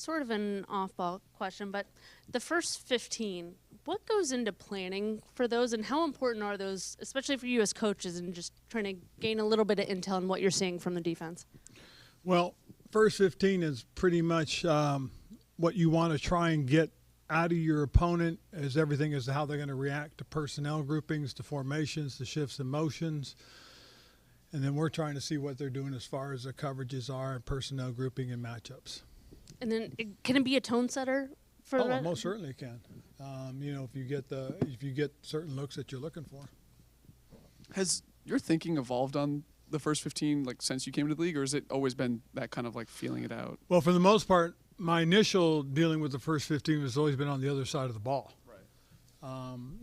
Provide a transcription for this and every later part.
sort of an off-ball question, but the first 15, what goes into planning for those, and how important are those, especially for you as coaches, and just trying to gain a little bit of intel on what you're seeing from the defense? Well, first 15 is pretty much what you want to try and get out of your opponent as everything as to how they're going to react to personnel groupings, to formations, to shifts and motions. And then we're trying to see what they're doing as far as the coverages are, personnel grouping and matchups. And then can it be a tone setter for that? Oh, most certainly it can. If you get certain looks that you're looking for. Has your thinking evolved on the first 15 since you came to the league, or has it always been that kind of feeling it out? Well, for the most part, my initial dealing with the first 15 has always been on the other side of the ball.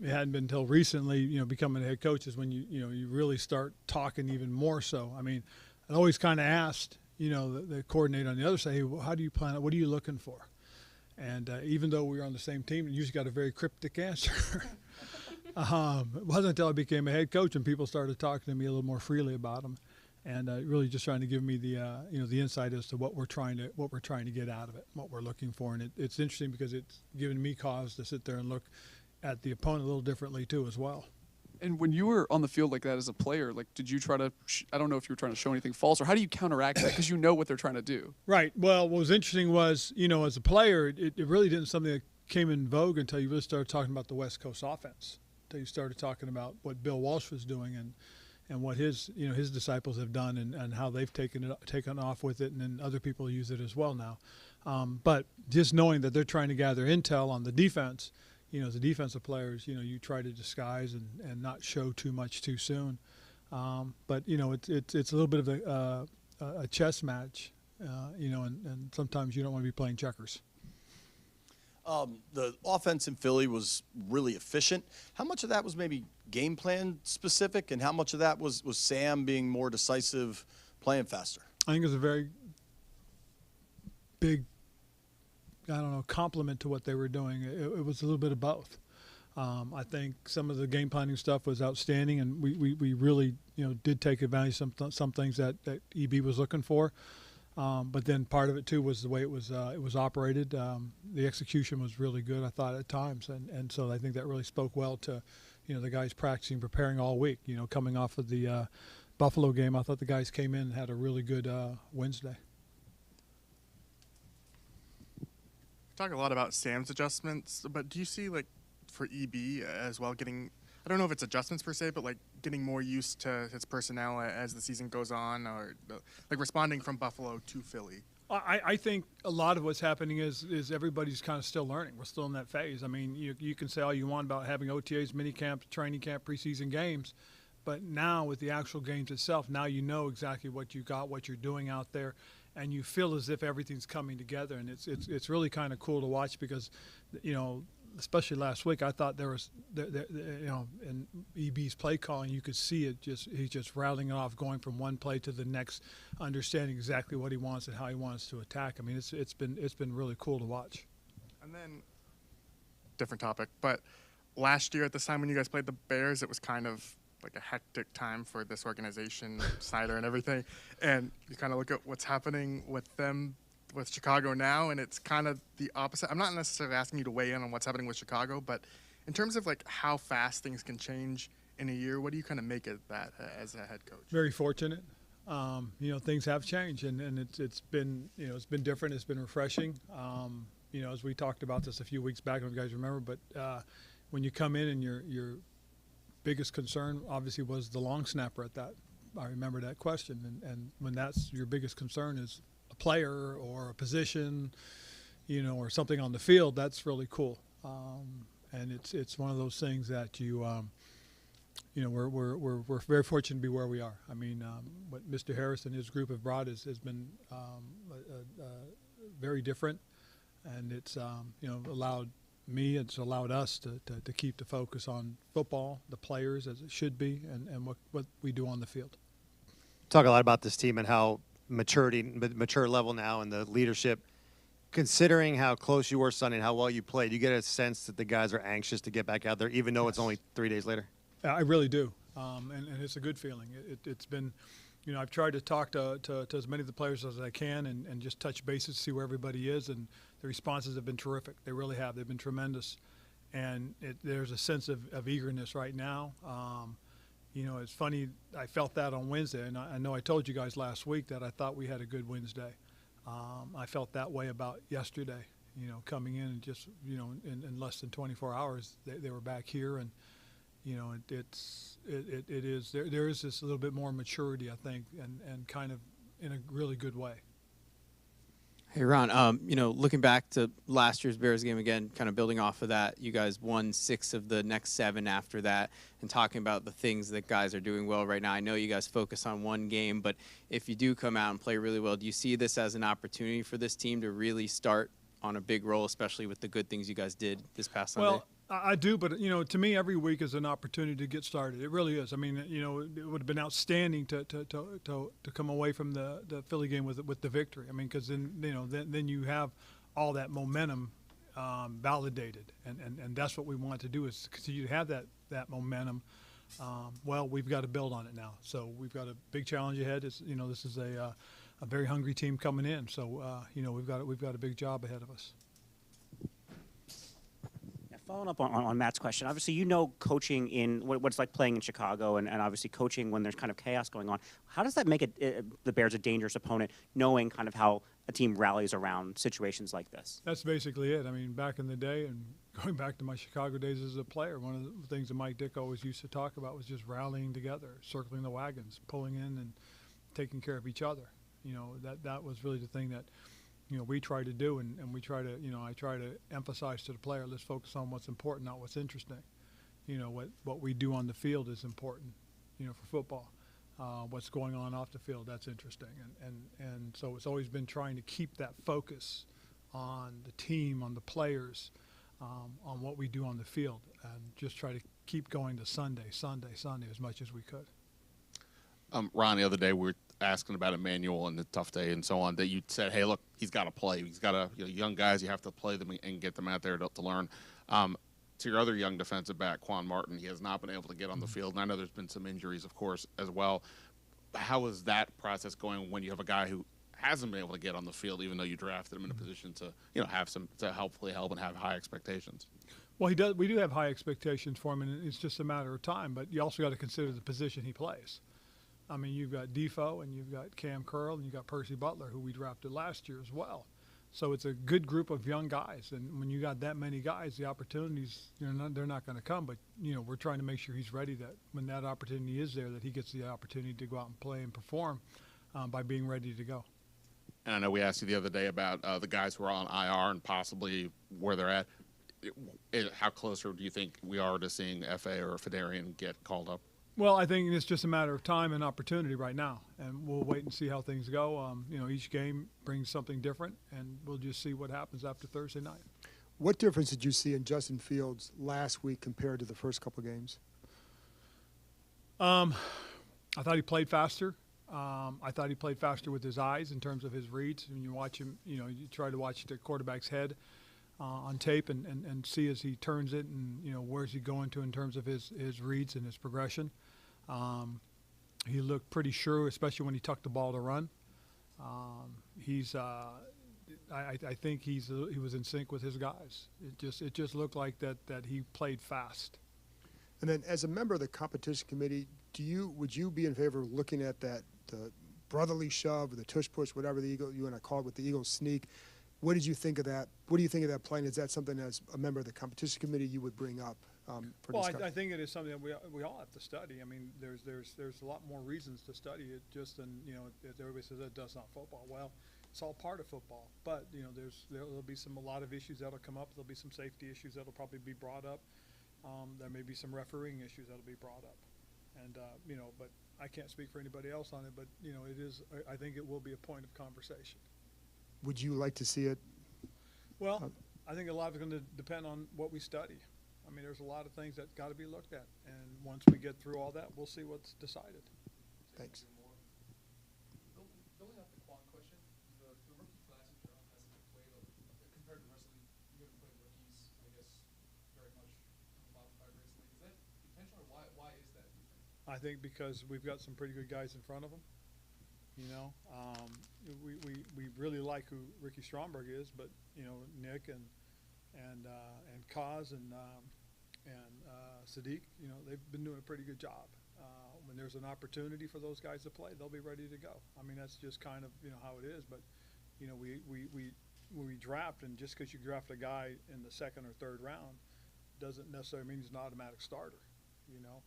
It hadn't been until recently, becoming a head coach is when you really start talking even more so. I mean, I always kind of asked, the coordinator on the other side, hey, well, how do you plan it? What are you looking for? And even though we were on the same team, you usually got a very cryptic answer. It wasn't until I became a head coach and people started talking to me a little more freely about them, and really just trying to give me the the insight as to what we're trying to get out of it, what we're looking for. And it's interesting because it's given me cause to sit there and look at the opponent a little differently too as well. And when you were on the field like that as a player, did you try to I don't know if you were trying to show anything false, or how do you counteract that, because you know what they're trying to do? Right. Well, what was interesting was, as a player, it really didn't something that came in vogue until you really started talking about the West Coast offense, until you started talking about what Bill Walsh was doing and what his disciples have done and how they've taken off with it, and then other people use it as well now. But just knowing that they're trying to gather intel on the defense, as the defensive players, you try to disguise and not show too much too soon. But it's a little bit of a chess match, and sometimes you don't want to be playing checkers. The offense in Philly was really efficient. How much of that was maybe game plan specific, and how much of that was Sam being more decisive, playing faster? I think it was a very big, compliment to what they were doing. It was a little bit of both. I think some of the game planning stuff was outstanding, and we really did take advantage of some things that EB was looking for. But then part of it too was the way it was operated. The execution was really good, I thought, at times, and so I think that really spoke well to the guys practicing, preparing all week. Coming off of the Buffalo game, I thought the guys came in and had a really good Wednesday. Talk a lot about Sam's adjustments, but do you see for EB as well getting, I don't know if it's adjustments per se, but getting more used to his personnel as the season goes on, or responding from Buffalo to Philly? I think a lot of what's happening is everybody's kind of still learning. We're still in that phase. I mean, you can say all you want about having OTAs, mini camp, training camp, preseason games, but now with the actual games itself, now you know exactly what you got, what you're doing out there, and you feel as if everything's coming together. And it's really kind of cool to watch because, especially last week, I thought there was, in EB's play calling, you could see it. He's just rattling it off, going from one play to the next, understanding exactly what he wants and how he wants to attack. I mean, it's been really cool to watch. And then, different topic, but last year at this time when you guys played the Bears, it was kind of a hectic time for this organization, Snyder and everything. And you kind of look at what's happening with them, with Chicago now, and it's kind of the opposite. I'm not necessarily asking you to weigh in on what's happening with Chicago, but in terms of how fast things can change in a year, what do you kind of make of that as a head coach? Very fortunate. Things have changed, and it's been different. It's been refreshing. As we talked about this a few weeks back, I don't know if you guys remember, but when you come in and your biggest concern obviously was the long snapper at that. I remember that question, and when that's your biggest concern is a player or a position, or something on the field, that's really cool. And it's one of those things that we're very fortunate to be where we are. I mean, what Mr. Harris and his group have brought has been very different, and it's allowed us to keep the focus on football, the players as it should be, and what we do on the field. Talk a lot about this team and how mature level now and the leadership. Considering how close you were Sunday and how well you played, you get a sense that the guys are anxious to get back out there, even though it's only 3 days later? I really do, and it's a good feeling. It's been, I've tried to talk to as many of the players as I can and just touch bases, see where everybody is, and the responses have been terrific. They really have. They've been tremendous, and there's a sense of eagerness right now. You know, it's funny. I felt that on Wednesday, and I know I told you guys last week that I thought we had a good Wednesday. I felt that way about yesterday. You know, coming in and just, you know, in less than 24 hours, they were back here, and you know, it is there is this little bit more maturity, I think, and kind of in a really good way. Hey, Ron, you know, looking back to last year's Bears game again, kind of building off of that, you guys won 6 of the next 7 after that, and talking about the things that guys are doing well right now. I know you guys focus on one game, but if you do come out and play really well, do you see this as an opportunity for this team to really start on a big role, especially with the good things you guys did this past Sunday? Well, I do, but you know, to me, every week is an opportunity to get started. It really is. I mean, you know, it would have been outstanding to come away from the Philly game with the victory. I mean, because then, you know, then you have all that momentum validated, and that's what we want to do, is continue to have that momentum. Well, we've got to build on it now. So we've got a big challenge ahead. It's, you know, this is a very hungry team coming in. So you know, we've got a big job ahead of us. Following up on Matt's question, obviously you know coaching in what it's like playing in Chicago, and obviously coaching when there's kind of chaos going on. How does that make the Bears a dangerous opponent, knowing kind of how a team rallies around situations like this? That's basically it. I mean, back in the day, and going back to my Chicago days as a player, one of the things that Mike Dick always used to talk about was just rallying together, circling the wagons, pulling in and taking care of each other. You know, that was really the thing that, you know, we try to do, and we try to, you know, I try to emphasize to the player, let's focus on what's important, not what's interesting. You know, what we do on the field is important, you know, for football. What's going on off the field, that's interesting. And so it's always been trying to keep that focus on the team, on the players, on what we do on the field, and just try to keep going to Sunday as much as we could. Ron, the other day we were asking about Emmanuel and the tough day and so on, that you said, hey, look, he's got to play. He's got to, you know, young guys, you have to play them and get them out there to learn. To your other young defensive back, Quan Martin, he has not been able to get on the field. And I know there's been some injuries, of course, as well. How is that process going when you have a guy who hasn't been able to get on the field, even though you drafted him in a position to, you know, have some, to hopefully help and have high expectations? Well, he does. We do have high expectations for him, and it's just a matter of time. But you also got to consider the position he plays. I mean, you've got Defoe, and you've got Cam Curl, and you've got Percy Butler, who we drafted last year as well. So it's a good group of young guys, and when you got that many guys, the opportunities, you know, they're not going to come. But you know, we're trying to make sure he's ready, that when that opportunity is there, that he gets the opportunity to go out and play and perform by being ready to go. And I know we asked you the other day about the guys who are on IR and possibly where they're at. How closer do you think we are to seeing FA or Fedarian get called up? Well, I think it's just a matter of time and opportunity right now, and we'll wait and see how things go. You know, each game brings something different, and we'll just see what happens after Thursday night. What difference did you see in Justin Fields last week compared to the first couple games? I thought he played faster. I thought he played faster with his eyes in terms of his reads. When you watch him, you know, you try to watch the quarterback's head on tape and see as he turns it, and you know, where's he going to in terms of his reads and his progression. He looked pretty sure, especially when he tucked the ball to run. I think he was in sync with his guys. It just looked like that he played fast. And then, as a member of the competition committee, would you be in favor of looking at the brotherly shove, or the tush push, whatever you want to call it, with the Eagles sneak? What did you think of that? What do you think of that play? Is that something, as a member of the competition committee, you would bring up for discussion? Well, I think it is something that we all have to study. I mean, there's a lot more reasons to study it just than, you know, if everybody says that does not football. Well, it's all part of football. But you know, there'll be a lot of issues that'll come up. There'll be some safety issues that'll probably be brought up. There may be some refereeing issues that'll be brought up. And you know, but I can't speak for anybody else on it. But you know, it is. I think it will be a point of conversation. Would you like to see it? Well, I think a lot is going to depend on what we study. I mean, there's a lot of things that got to be looked at, and once we get through all that, we'll see what's decided. Thanks. Building up the Quan question, the rookie class in general hasn't played compared to the rest of the league. You haven't played rookies, I guess, very much from the bottom 5 race league. Is that intentional, or why is that? I think because we've got some pretty good guys in front of them. You know, we really like who Ricky Stromberg is, but you know, Nick and Kaz and Sadiq, you know, they've been doing a pretty good job. When there's an opportunity for those guys to play, they'll be ready to go. I mean, that's just kind of, you know, how it is. But, you know, when we draft, and just because you draft a guy in the second or third round doesn't necessarily mean he's an automatic starter, you know.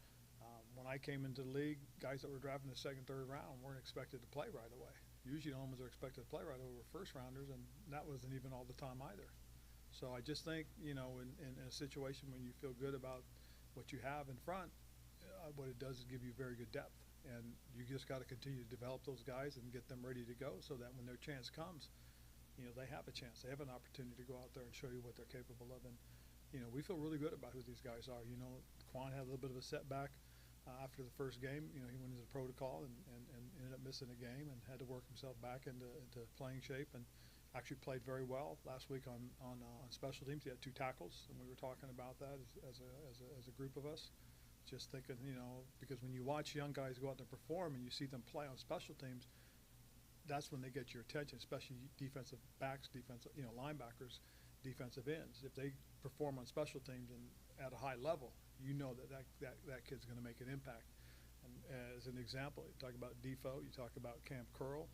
When I came into the league, guys that were drafted in the second, third round weren't expected to play right away. Usually the ones are expected to play right away were first rounders, and that wasn't even all the time either. So I just think, you know, in a situation when you feel good about what you have in front, what it does is give you very good depth. And you just got to continue to develop those guys and get them ready to go so that when their chance comes, you know, they have a chance. They have an opportunity to go out there and show you what they're capable of. And, you know, we feel really good about who these guys are. You know, Quan had a little bit of a setback after the first game. You know, he went into the protocol and ended up missing a game and had to work himself back into playing shape, and actually played very well last week on special teams. He had 2 tackles, and we were talking about that as a group of us. Just thinking, you know, because when you watch young guys go out there and perform and you see them play on special teams, that's when they get your attention, especially defensive backs, you know, linebackers, defensive ends. If they perform on special teams and at a high level, you know that kid's going to make an impact. And as an example, you talk about Defoe, you talk about Camp Curl,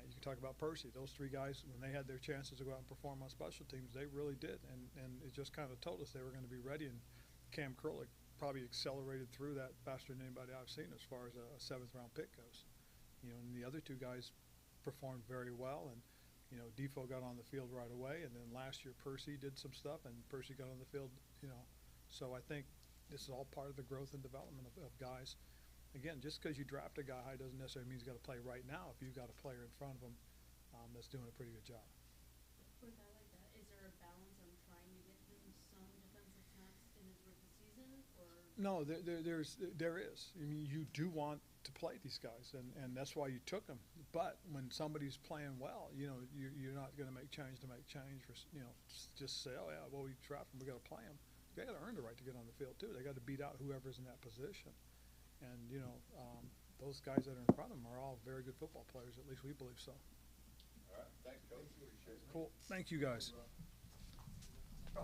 you can talk about Percy. Those 3 guys, when they had their chances to go out and perform on special teams, they really did. And it just kind of told us they were going to be ready. And Cam Curl probably accelerated through that faster than anybody I've seen as far as a 7th round pick goes. You know, and the other 2 guys performed very well, and you know, Defoe got on the field right away, and then last year Percy did some stuff, and Percy got on the field, you know. So I think this is all part of the growth and development of guys. Again, just because you draft a guy high doesn't necessarily mean he's got to play right now. If you've got a player in front of him that's doing a pretty good job. With a guy like that, is there a balance on trying to get him some defensive snaps in his rookie season, or? No, there is. I mean, you do want to play these guys, and that's why you took them. But when somebody's playing well, you know, you're not going to make change to make change, for, you know, just say, oh yeah, well, we drafted him, we got to play him. They got to earn the right to get on the field too. They got to beat out whoever's in that position. And you know, those guys that are in front of them are all very good football players. At least we believe so. All right, thanks, Coach. Cool. Thank you, guys. Oh.